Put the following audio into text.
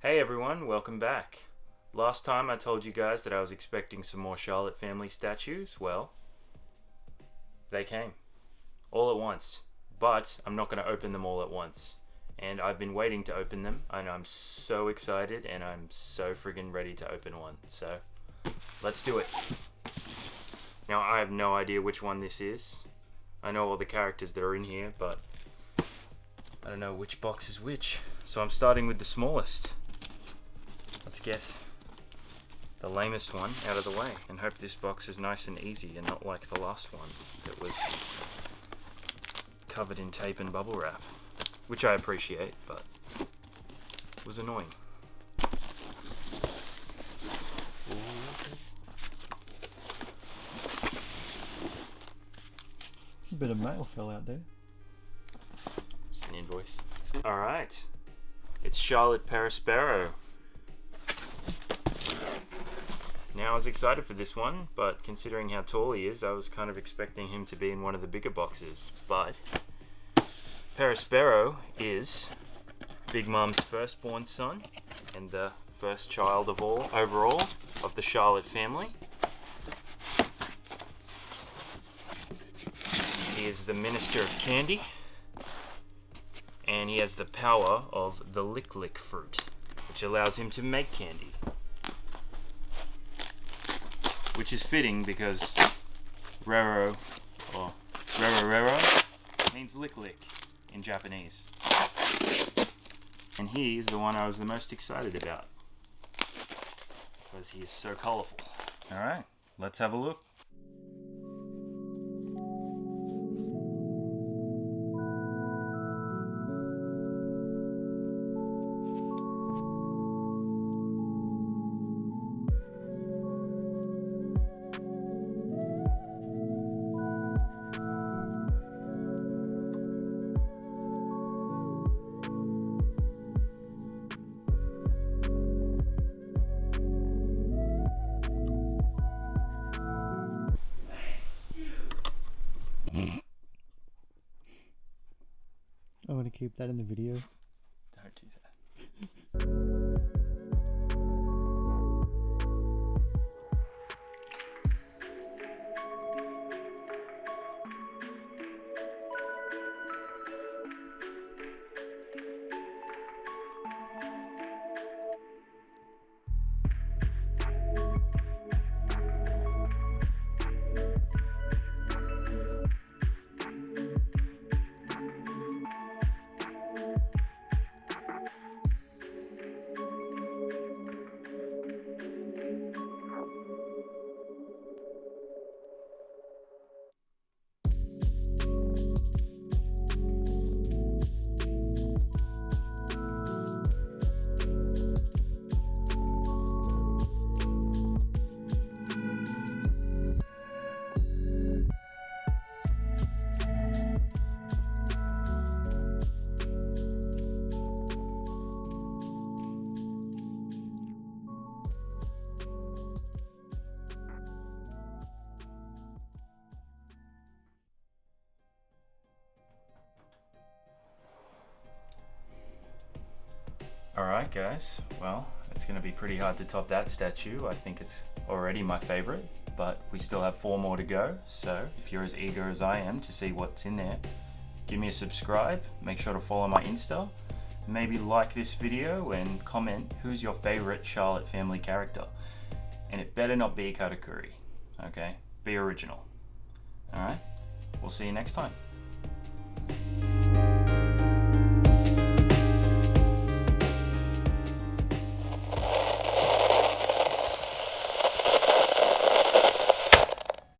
Hey everyone, welcome back. Last time I told you guys that I was expecting some more Charlotte family statues. Well, they came. All at once. But I'm not going to open them all at once. And I've been waiting to open them, and I'm so excited, and I'm so friggin' ready to open one. So, let's do it. Now, I have no idea which one this is. I know all the characters that are in here, but I don't know which box is which. So I'm starting with the smallest. Let's get the lamest one out of the way and hope this box is nice and easy and not like the last one that was covered in tape and bubble wrap, which I appreciate, but it was annoying. A bit of mail fell out there. It's an invoice. Alright, it's Charlotte Perospero. Now I was excited for this one, but considering how tall he is, I was kind of expecting him to be in one of the bigger boxes. But Perospero is Big Mom's firstborn son and the first child of all overall of the Charlotte family. He is the Minister of Candy, and he has the power of the lick fruit, which allows him to make candy. Which is fitting because Rero, or Rero means lick in Japanese. And he is the one I was the most excited about because he is so colourful. Alright, let's have a look. I want to keep that in the video. Don't do that. Alright guys, well, it's going to be pretty hard to top that statue. I think it's already my favourite, but we still have 4 more to go, so if you're as eager as I am to see what's in there, give me a subscribe, make sure to follow my Insta, maybe like this video and comment who's your favourite Charlotte family character. And it better not be Katakuri, okay? Be original. Alright, we'll see you next time.